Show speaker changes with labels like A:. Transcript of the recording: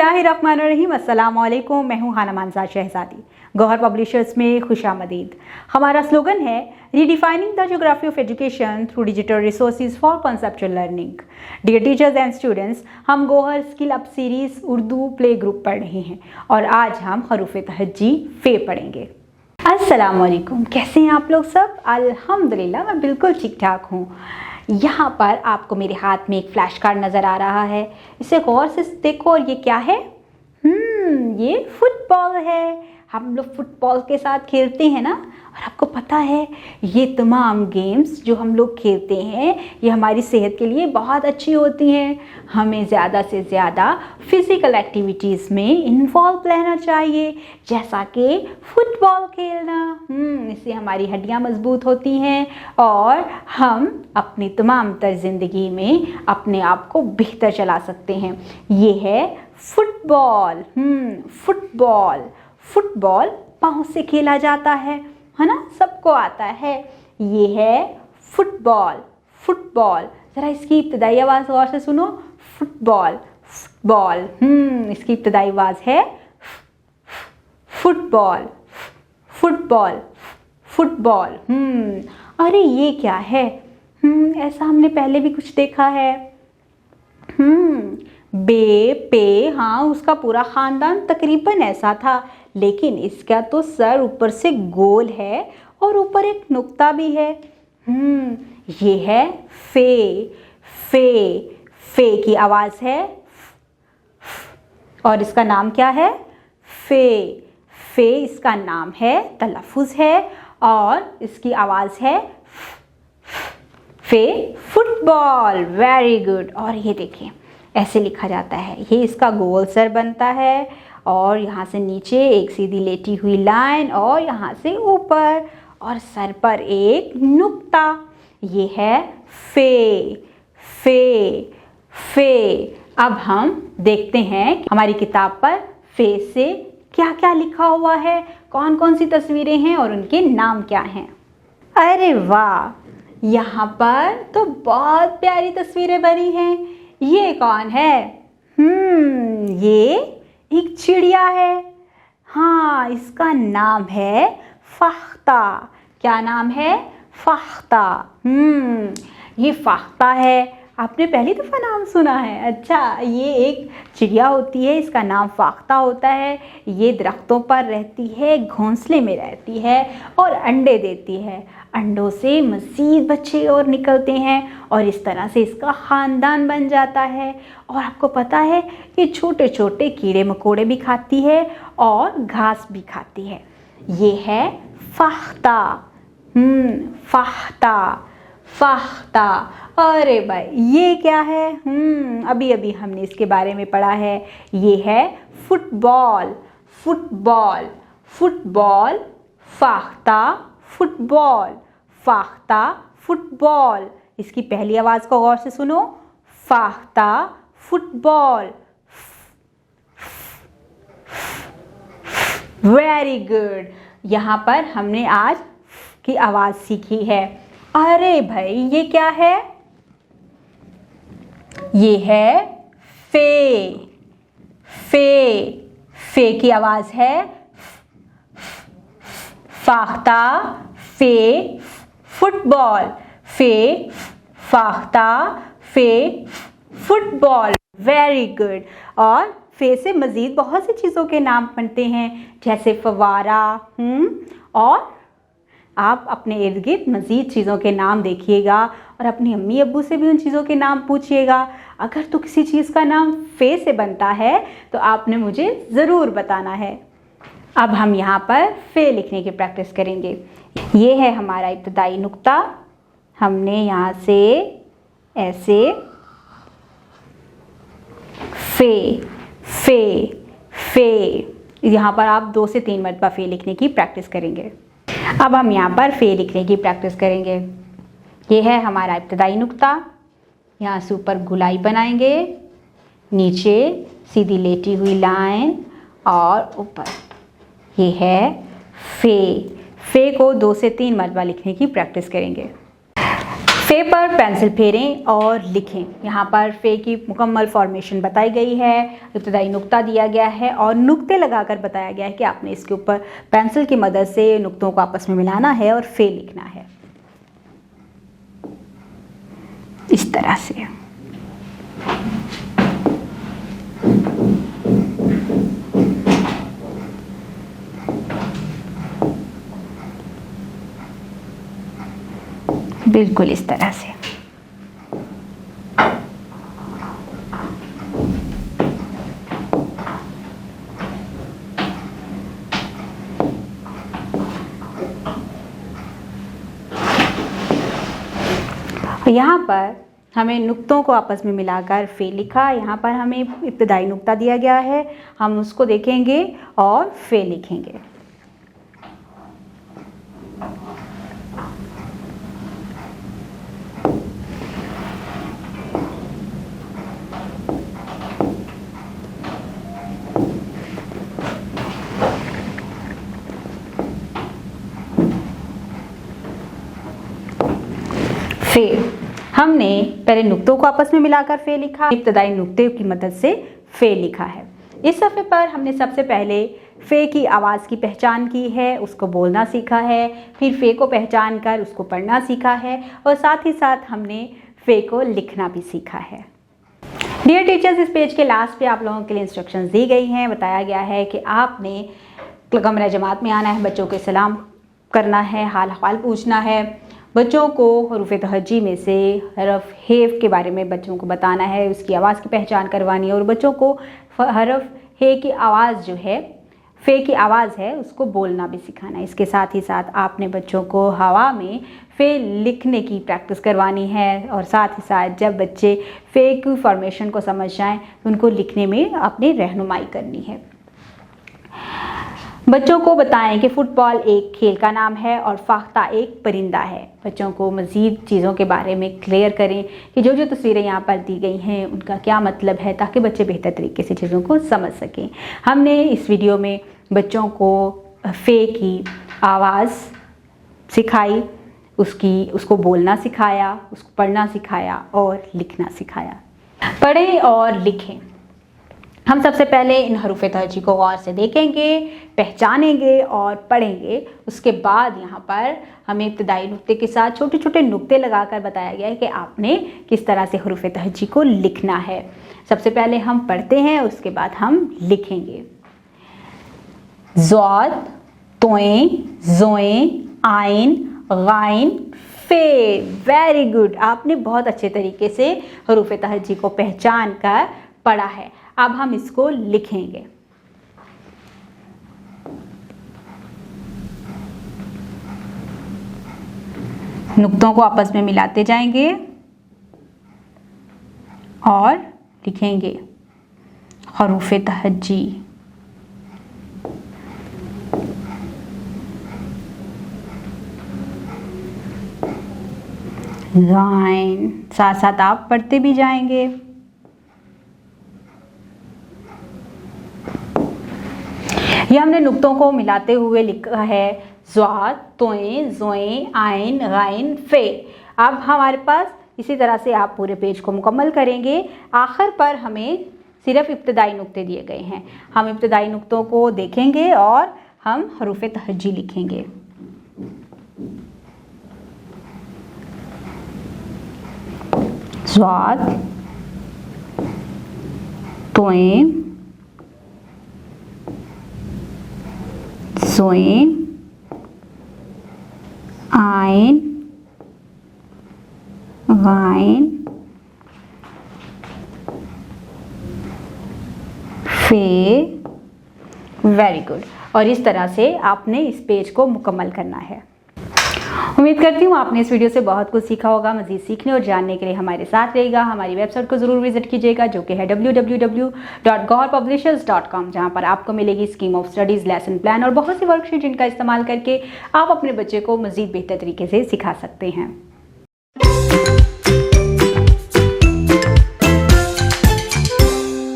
A: बिस्मिल्लाहिर्रहमानिर्रहीम। अस्सलामु अलैकुम। मैं हूँ हाना मानसा शहजादी। गौहर पब्लिशर्स में खुशामदीद। हमारा स्लोगन है redefining the geography of education through digital resources for conceptual learning. Dear teachers and students, हम Gauhar skill up series Urdu play group पढ़ रहे हैं और आज हम हरूफ तहज्जी फे पढ़ेंगे। अस्सलामु अलैकुम, कैसे हैं आप लोग सब? अल्हम्दुलिल्लाह, मैं बिल्कुल ठीक ठाक हूँ। यहाँ पर आपको मेरे हाथ में एक फ्लैश कार्ड नज़र आ रहा है, इसे गौर से देखो। और ये क्या है? ये फुटबॉल है। हम लोग फुटबॉल के साथ खेलते हैं ना। और आपको पता है ये तमाम गेम्स जो हम लोग खेलते हैं ये हमारी सेहत के लिए बहुत अच्छी होती हैं। हमें ज़्यादा से ज़्यादा फिज़िकल एक्टिविटीज़ में इन्वॉल्व रहना चाहिए, जैसा कि फुटबॉल खेलना। इससे हमारी हड्डियां मजबूत होती हैं और हम अपनी तमाम तर ज़िंदगी में अपने आप को बेहतर चला सकते हैं। ये है फुटबॉल। फुटबॉल फुटबॉल पाँव से खेला जाता है ना, सबको आता है। ये है फुटबॉल। फुटबॉल, ज़रा इसकी इब्तदाई आवाज़ गौर से सुनो। Football football. इसकी इब्तदाई आवाज़ है फुटबॉल फुटबॉल फुटबॉल। अरे ये क्या है? ऐसा हमने पहले भी कुछ देखा है। बे पे, हाँ, उसका पूरा ख़ानदान तकरीबन ऐसा था, लेकिन इसका तो सर ऊपर से गोल है और ऊपर एक नुक्ता भी है। ये है फे। फे फे की आवाज़ है और इसका नाम क्या है? फे। फे इसका नाम है, तलफ़ुज़ है और इसकी आवाज़ है फे। Football, very good. और ये देखिए ऐसे लिखा जाता है। ये इसका गोल सर बनता है और यहाँ से नीचे एक सीधी लेटी हुई लाइन और यहाँ से ऊपर और सर पर एक नुक्ता। ये है फे। फे फे। अब हम देखते हैं कि हमारी किताब पर फे से क्या क्या लिखा हुआ है, कौन कौन सी तस्वीरें हैं और उनके नाम क्या हैं। अरे वाह, यहाँ पर तो बहुत प्यारी तस्वीरें बनी हैं। ये कौन है? ये एक चिड़िया है। हाँ, इसका नाम है फ़ख्ता। क्या नाम है? फ़ख्ता। ये फ़ख्ता है। आपने पहली दफ़ा नाम सुना है? अच्छा, ये एक चिड़िया होती है, इसका नाम फ़ख्ता होता है। ये दरख्तों पर रहती है, घोंसले में रहती है और अंडे देती है। अंडों से मज़ीद बच्चे और निकलते हैं और इस तरह से इसका ख़ानदान बन जाता है। और आपको पता है ये छोटे छोटे कीड़े मकोड़े भी खाती है और घास भी खाती है। ये है फ़ख्ता। फ़ख्ता फ़ख्ता। अरे भाई, ये क्या है? अभी अभी हमने इसके बारे में पढ़ा है। ये है फुटबॉल। Football football. फ़ख्ता फुटबॉल। फ़ख्ता फुटबॉल। इसकी पहली आवाज़ को गौर से सुनो। फ़ख्ता फुटबॉल। Very good. यहाँ पर हमने आज की आवाज़ सीखी है। अरे भाई, ये क्या है? ये है फे। फे फे की आवाज़ है फ़ख्ता फे फुटबॉल। फे फ़ख्ता फे फुटबॉल। Very good. और फे से मज़ीद बहुत सी चीज़ों के नाम बनते हैं, जैसे फवारा। और आप अपने इर्द गिर्द मज़ीद चीज़ों के नाम देखिएगा और अपनी अम्मी अब्बू से भी उन चीज़ों के नाम पूछिएगा। अगर तो किसी चीज़ का नाम फे से बनता है तो आपने मुझे ज़रूर बताना है। अब हम यहाँ पर फे लिखने की प्रैक्टिस करेंगे। ये है हमारा इब्तदाई नुक्ता। हमने यहाँ से ऐसे फे फे फे, यहाँ पर आप 2 से 3 मरतबा फे लिखने की प्रैक्टिस करेंगे। अब हम यहाँ पर फे लिखने की प्रैक्टिस करेंगे। ये है हमारा इब्तदाई नुक्ता। यहाँ से ऊपर गुलाई बनाएंगे, नीचे सीधी लेटी हुई लाइन और ऊपर। ये है फे। फे को 2 से 3 मरतबा लिखने की प्रैक्टिस करेंगे। फे पर पेंसिल फेरें और लिखें। यहाँ पर फे की मुकम्मल फॉर्मेशन बताई गई है, इब्तदाई नुक्ता दिया गया है और नुक्ते लगाकर बताया गया है कि आपने इसके ऊपर पेंसिल की मदद से नुक्तों को आपस में मिलाना है और फे लिखना है इस तरह से। बिल्कुल इस तरह से। यहाँ पर हमें नुक्तों को आपस में मिलाकर फे लिखा। यहाँ पर हमें इब्तदाई नुक्ता दिया गया है, हम उसको देखेंगे और फे लिखेंगे। फे हमने पहले नुक्तों को आपस में मिलाकर फे लिखा, इब्तदाई नुक्ते की मदद से फे लिखा है। इस सफ़े पर हमने सबसे पहले फे की आवाज़ की पहचान की है, उसको बोलना सीखा है, फिर फे को पहचान कर उसको पढ़ना सीखा है और साथ ही साथ हमने फे को लिखना भी सीखा है। डियर टीचर्स, इस पेज के लास्ट पे आप लोगों के लिए इंस्ट्रक्शंस दी गई हैं। बताया गया है कि आपने कमरा जमात में आना है, बच्चों के सलाम करना है, हाल हवाल पूछना है, बच्चों को हरूफ तहज्जी में से हरफ हेफ के बारे में बच्चों को बताना है, उसकी आवाज़ की पहचान करवानी है और बच्चों को हरफ हे की आवाज़ जो है, फे की आवाज़ है, उसको बोलना भी सिखाना है। इसके साथ ही साथ आपने बच्चों को हवा में फे लिखने की प्रैक्टिस करवानी है और साथ ही साथ जब बच्चे फे की फॉर्मेशन को समझ जाएं तो उनको लिखने में अपनी रहनुमाई करनी है। बच्चों को बताएं कि फ़ुटबॉल एक खेल का नाम है और फाख्ता एक परिंदा है। बच्चों को मज़ीद चीज़ों के बारे में क्लियर करें कि जो जो तस्वीरें यहाँ पर दी गई हैं उनका क्या मतलब है, ताकि बच्चे बेहतर तरीके से चीज़ों को समझ सकें। हमने इस वीडियो में बच्चों को फे की आवाज़ सिखाई, उसको बोलना सिखाया, उसको पढ़ना सिखाया और लिखना सिखाया। पढ़ें और लिखें। हम सबसे पहले इन हरूफ तहज्जी को गौर से देखेंगे, पहचानेंगे और पढ़ेंगे। उसके बाद यहाँ पर हमें इब्तदाई नुक्ते के साथ छोटे छोटे नुक्ते लगाकर बताया गया है कि आपने किस तरह से हरूफ तहज्जी को लिखना है। सबसे पहले हम पढ़ते हैं, उसके बाद हम लिखेंगे। ज़ौद, तोएं, ज़ोएं, आइन, गाइन, फे। वेरी गुड, आपने बहुत अच्छे तरीके से हरूफ तहज्जी को पहचान कर पढ़ा है। अब हम इसको लिखेंगे। नुक्तों को आपस में मिलाते जाएंगे और लिखेंगे हरूफ तहज्जी। गाइन, साथ साथ आप पढ़ते भी जाएंगे। ये हमने नुक्तों को मिलाते हुए लिखा है ज़ौद, तोएं, ज़ोएं, आइन, गाइन, फे। अब हमारे पास इसी तरह से आप पूरे पेज को मुकम्मल करेंगे। आखिर पर हमें सिर्फ इब्तदाई नुक्ते दिए गए हैं। हम इब्तदाई नुक्तों को देखेंगे और हम हरूफ तहज्जी लिखेंगे। ज़ौद, तोएं, ज़ोएं, आइन, गाइन, फे। Very good. और इस तरह से आपने इस पेज को मुकम्मल करना है। उम्मीद करती हूँ आपने इस वीडियो से बहुत कुछ सीखा होगा। मज़ीद सीखने और जानने के लिए हमारे साथ रहेगा। हमारी वेबसाइट को ज़रूर विजिट कीजिएगा, जो कि है www.gaurpublishers.com, जहाँ पर आपको मिलेगी scheme of studies, lesson plan और बहुत सी वर्कशीट, जिनका इस्तेमाल करके आप अपने बच्चे को मज़ीद बेहतर तरीके से सिखा सकते हैं।